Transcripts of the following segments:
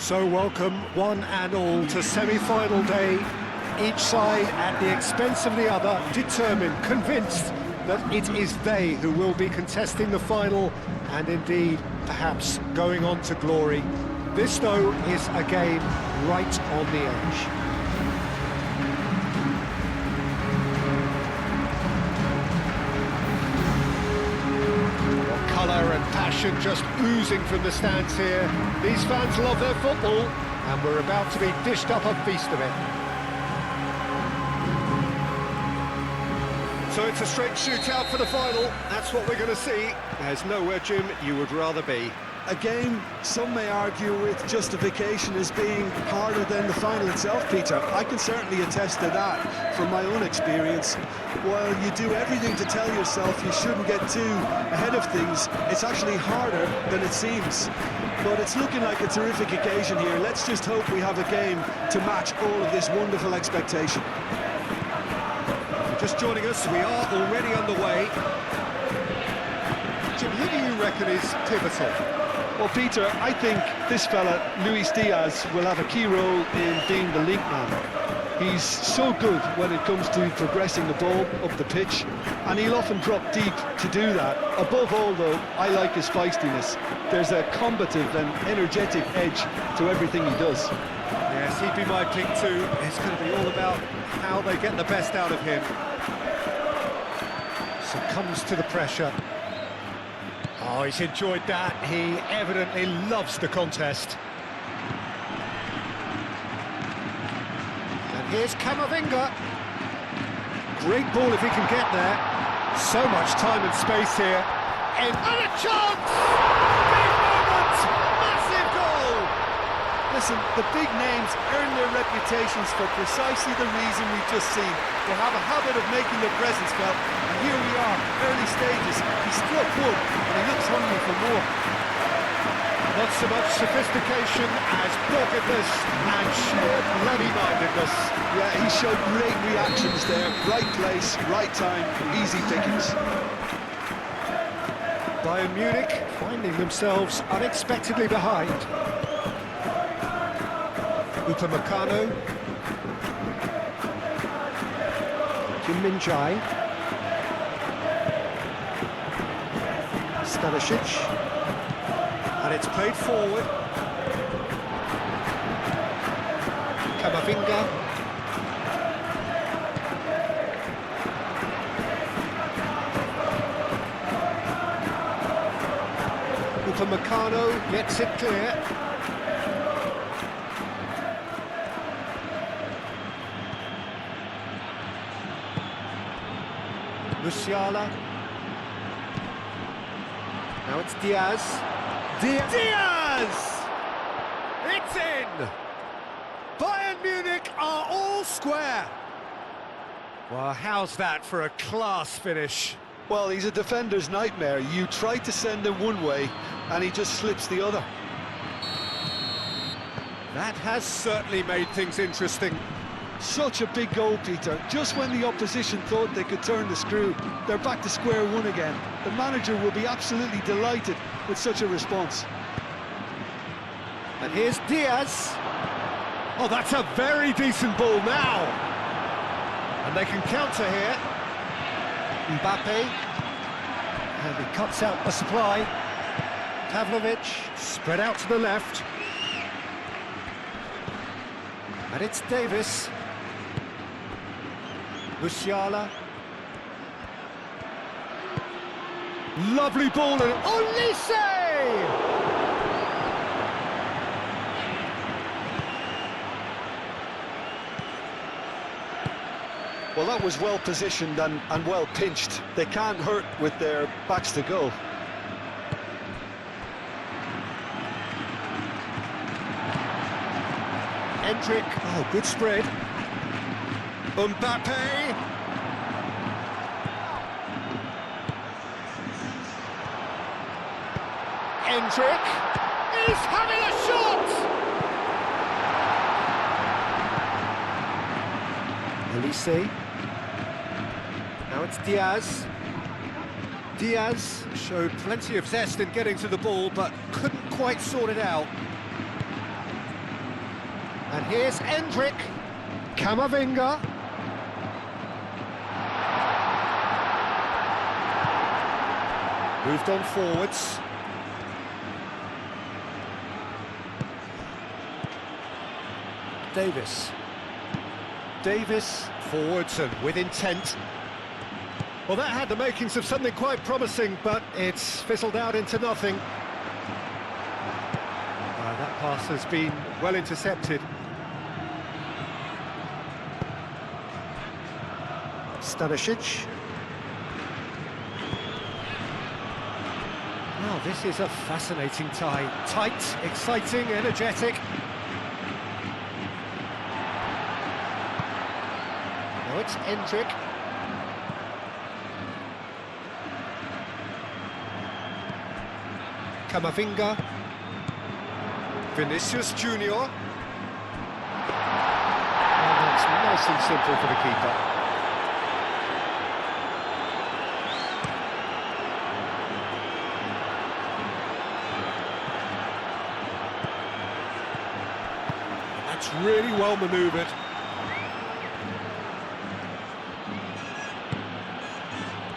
So welcome one and all to semi-final day, each side at the expense of the other, determined, convinced that it is they who will be contesting the final and indeed perhaps going on to glory. This though is a game right on the edge. Colour and passion just oozing from the stands here. These fans love their football, and we're about to be dished up a feast of it. So it's a straight shootout for the final. That's what we're going to see. There's nowhere, Jim, you would rather be. A game some may argue with justification as being harder than the final itself, Peter. I can certainly attest to that from my own experience. While you do everything to tell yourself you shouldn't get too ahead of things, it's actually harder than it seems. But it's looking like a terrific occasion here. Let's just hope we have a game to match all of this wonderful expectation. Just joining us, we are already underway. Jim, who do you reckon is pivotal? Well, Peter, I think this fella, Luis Diaz, will have a key role in being the link man. He's so good when it comes to progressing the ball up the pitch, and he'll often drop deep to do that. Above all, though, I like his feistiness. There's a combative and energetic edge to everything he does. Yes, he'd be my pick too. It's going to be all about how they get the best out of him. Succumbs to the pressure. Oh, he's enjoyed that. He evidently loves the contest. And here's Camavinga. Great ball if he can get there. So much time and space here. And a chance! Big moment! Massive goal! Listen, the big names earn their reputations for precisely the reason we've just seen. They have a habit of making their presence felt, and here we are, early stages. He struck one, and he looks hungry for more. Not so much sophistication as doggedness and sheer bloody-mindedness. Yeah, he showed great reactions there. Right place, right time, easy pickings. Bayern Munich finding themselves unexpectedly behind. Upamecano. Kim Min-jae. Stanisic. And it's played forward. Camavinga. Upamecano gets it clear. Musiala. Now it's Diaz. Diaz! It's in! Bayern Munich are all square. Well, how's that for a class finish? Well, he's a defender's nightmare. You try to send him one way, and he just slips the other. That has certainly made things interesting. Such a big goal, Peter. Just when the opposition thought they could turn the screw, they're back to square one again. The manager will be absolutely delighted with such a response. And here's Diaz. Oh, that's a very decent ball now. And they can counter here. Mbappe. And he cuts out the supply. Pavlovic spread out to the left. And it's Davis. Musiala. Lovely ball and Olise! Well, that was well positioned and well pinched. They can't hurt with their backs to goal. Endrick, oh, good spread. Mbappe. Endrick is having a shot! Olise. Now it's Diaz. Diaz showed plenty of zest in getting to the ball, but couldn't quite sort it out. And here's Endrick. Camavinga. Moved on forwards. Davis. Davis forwards and with intent. Well, that had the makings of something quite promising, but it's fizzled out into nothing. That pass has been well intercepted. Stanisic. Well, this is a fascinating tie. Tight, exciting, energetic. Now it's Endrick. Camavinga. Vinicius Junior. And that's nice and simple for the keeper. That's really well manoeuvred.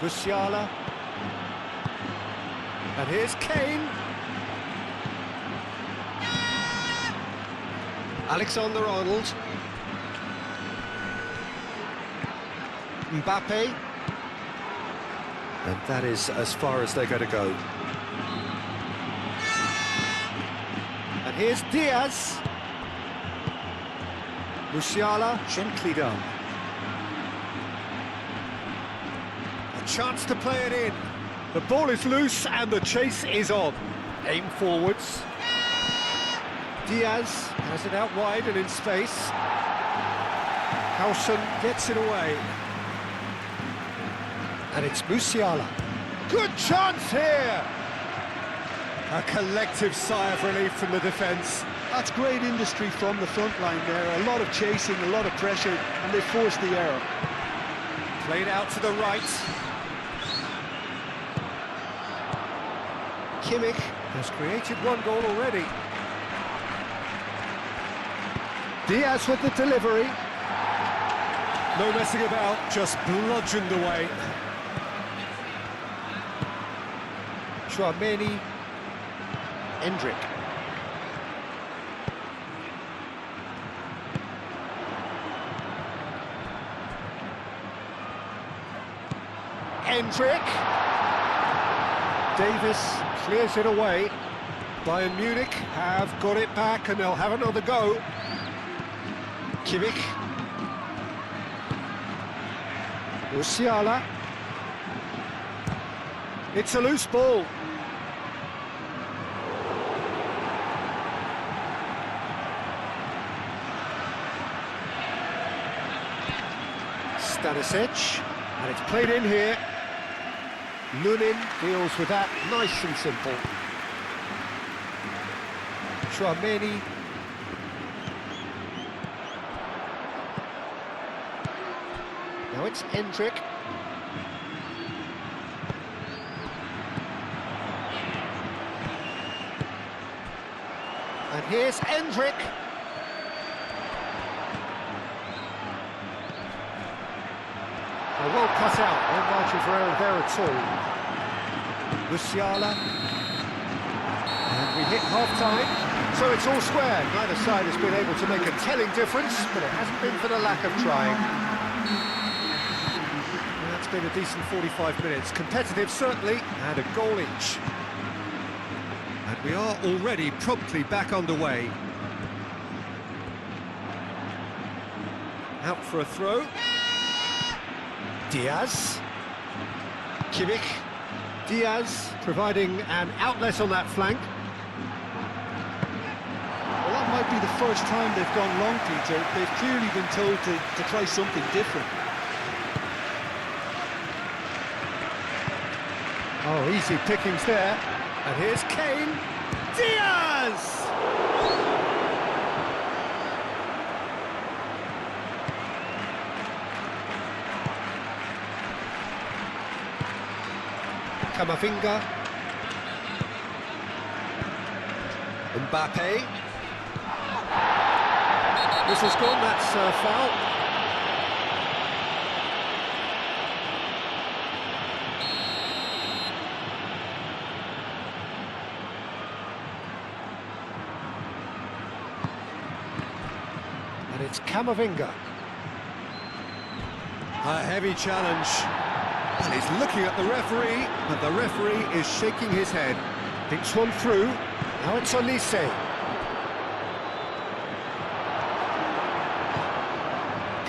Musiala. And here's Kane. Alexander-Arnold. Mbappe. And that is as far as they're going to go. And here's Diaz. Musiala, gently done. A chance to play it in. The ball is loose and the chase is on. Aim forwards. Diaz has it out wide and in space. Howson gets it away. And it's Musiala. Good chance here! A collective sigh of relief from the defence. That's great industry from the front line there. A lot of chasing, a lot of pressure, and they forced the error. Played out to the right. Kimmich has created one goal already. Diaz with the delivery. No messing about, just bludgeoned away. Chouameni. Endrick. Endrick. Davis clears it away. Bayern Munich have got it back and they'll have another go. Kimmich. Musiala. It's a loose ball. Stanisic. And it's played in here. Lunin deals with that nice and simple. Chouameni. Now it's Endrick. And here's Endrick. Well cut out, no margin for error there at all. Musiala. And we hit half-time, so it's all square. Neither side has been able to make a telling difference, but it hasn't been for the lack of trying. That's been a decent 45 minutes. Competitive, certainly, and a goal each. And we are already promptly back underway. Out for a throw. Diaz. Kimmich. Diaz providing an outlet on that flank. Well, that might be the first time they've gone long, Peter. They've clearly been told to try something different. Oh, easy pickings there. And here's Kane. Diaz! Camavinga. Mbappe. Whistle's gone, that's foul. And it's Camavinga. A heavy challenge. And he's looking at the referee, but the referee is shaking his head. Thinks one through. Now it's Olise.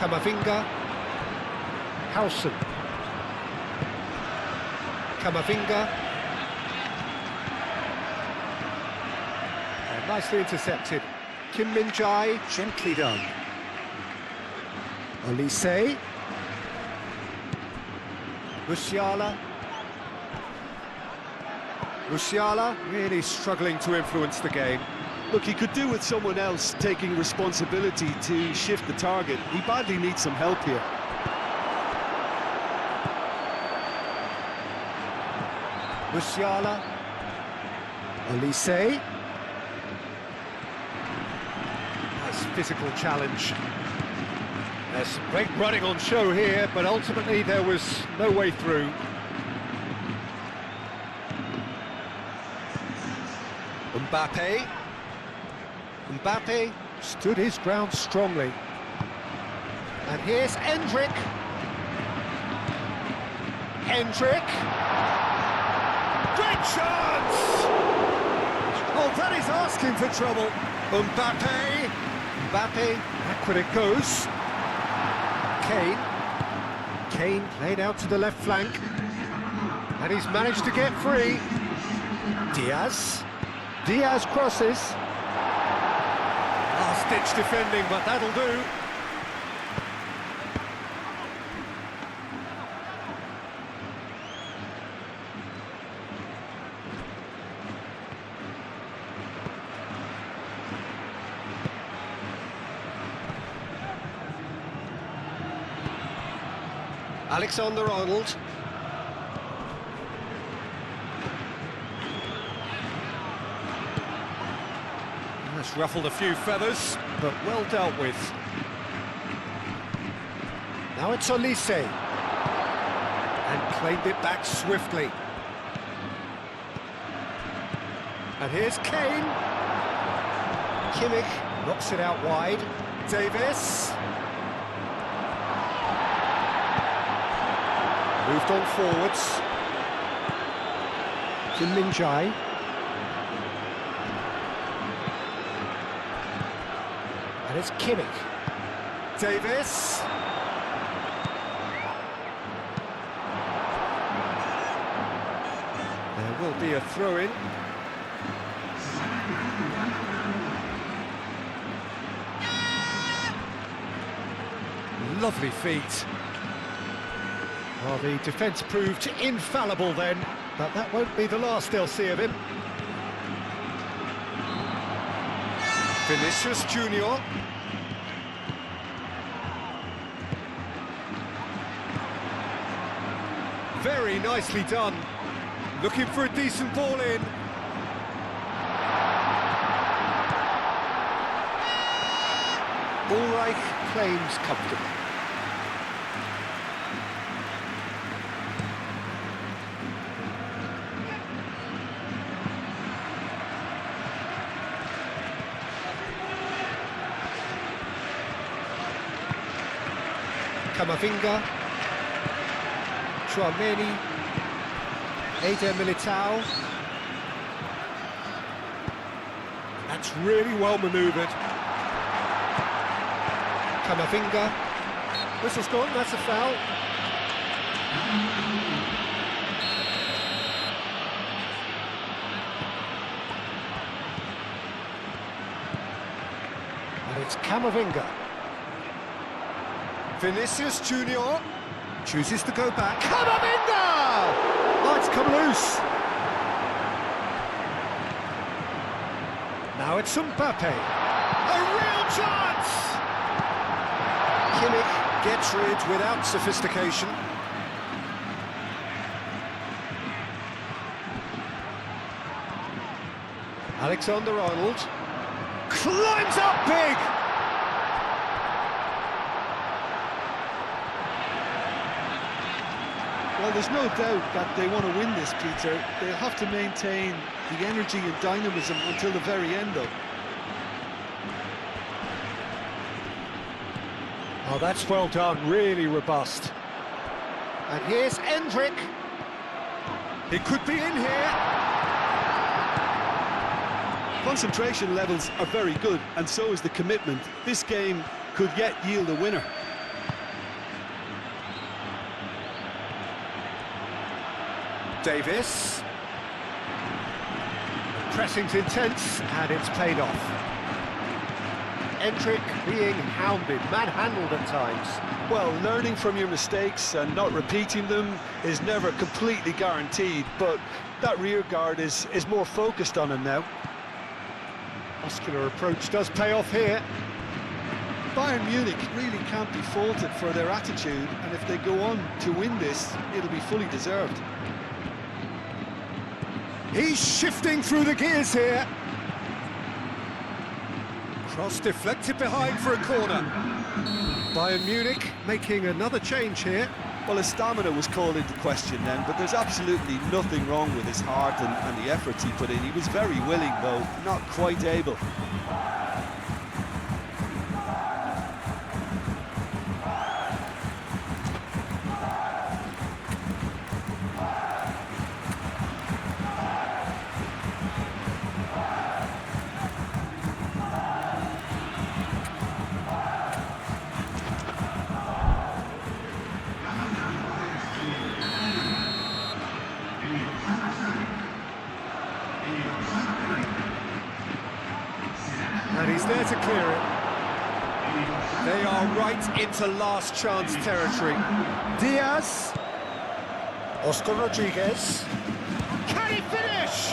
Camavinga. Howson. Camavinga. Nicely intercepted. Kim Min-jae, gently done. Olise. Musiala. Musiala really struggling to influence the game. Look, he could do with someone else taking responsibility to shift the target. He badly needs some help here. Musiala. Olise. Nice physical challenge. There's some great running on show here, but ultimately there was no way through. Mbappe. Mbappe stood his ground strongly. And here's Endrick. Endrick. Great chance! Oh, that is asking for trouble. Mbappe. Mbappe, back when it goes. Kane. Kane played out to the left flank. And he's managed to get free. Diaz. Diaz crosses. Last-ditch defending, but that'll do. Alexander-Arnold. That's ruffled a few feathers, but well dealt with. Now it's Olise. And claimed it back swiftly. And here's Kane. Kimmich knocks it out wide. Davis. Moved on forwards. Kim Min-jae. And it's Kimmich. Davis. There will be a throw-in. Lovely feet. Well, the defence proved infallible then, but that won't be the last they'll see of him. Vinicius Junior. Very nicely done. Looking for a decent ball in. Ulreich claims comfortably. Camavinga, Chouameni, Eder Militao. That's really well manoeuvred. Camavinga. Whistle's gone, that's a foul. And it's Camavinga. Vinicius Junior chooses to go back. Camavinga! Oh, it's come loose. Now it's Mbappe. A real chance! Kimmich gets rid without sophistication. Alexander-Arnold climbs up big! Well, there's no doubt that they want to win this, Peter. They'll have to maintain the energy and dynamism until the very end, though. Oh, that's well done, really robust. And here's Endrick. It could be in here. Concentration levels are very good, and so is the commitment. This game could yet yield a winner. Davis. Pressing's intense, and it's paid off. Endrick being hounded, manhandled at times. Well, learning from your mistakes and not repeating them is never completely guaranteed, but that rear guard is more focused on him now. Muscular approach does pay off here. Bayern Munich really can't be faulted for their attitude, and if they go on to win this, it'll be fully deserved. He's shifting through the gears here. Cross deflected behind for a corner. Bayern Munich making another change here. Well, his stamina was called into question then, but there's absolutely nothing wrong with his heart and the efforts he put in. He was very willing, though, not quite able. And he's there to clear it. They are right into last chance territory. Diaz. Oscar Rodriguez. Can he finish?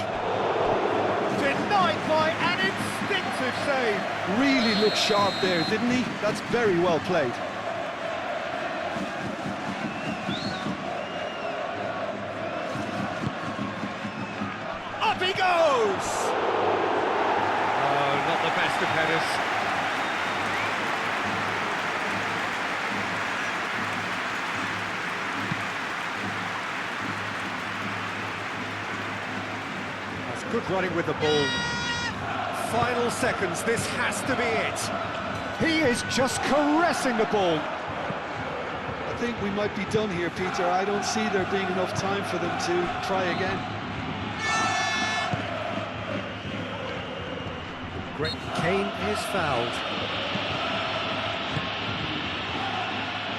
Denied by an instinctive save. Really looked sharp there, didn't he? That's very well played. Up he goes! Not the best of headers. That's good running with the ball. Final seconds, this has to be it. He is just caressing the ball. I think we might be done here, Peter. I don't see there being enough time for them to try again. Kane is fouled.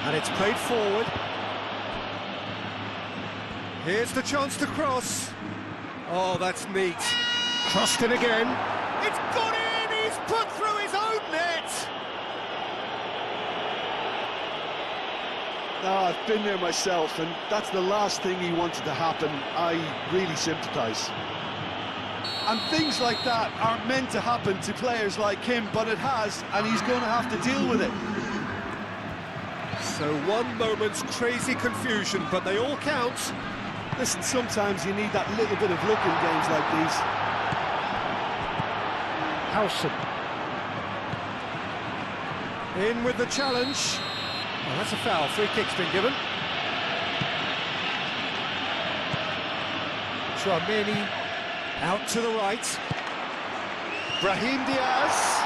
And it's played forward. Here's the chance to cross. Oh, that's neat. Crossed in again. It's gone in! He's put through his own net! I've been there myself, and that's the last thing he wanted to happen. I really sympathise. And things like that aren't meant to happen to players like him, but it has, and he's going to have to deal with it. So one moment's crazy confusion, but they all count. Listen, sometimes you need that little bit of luck in games like these. Howson. In with the challenge. Oh, that's a foul. Free kick's been given. Chouameni out to the right. Brahim Diaz.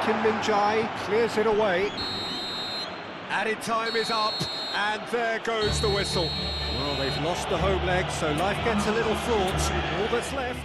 Kim Min-jae clears it away. Added time is up, and there goes the whistle. Well, they've lost the home leg, so life gets a little fraught. All that's left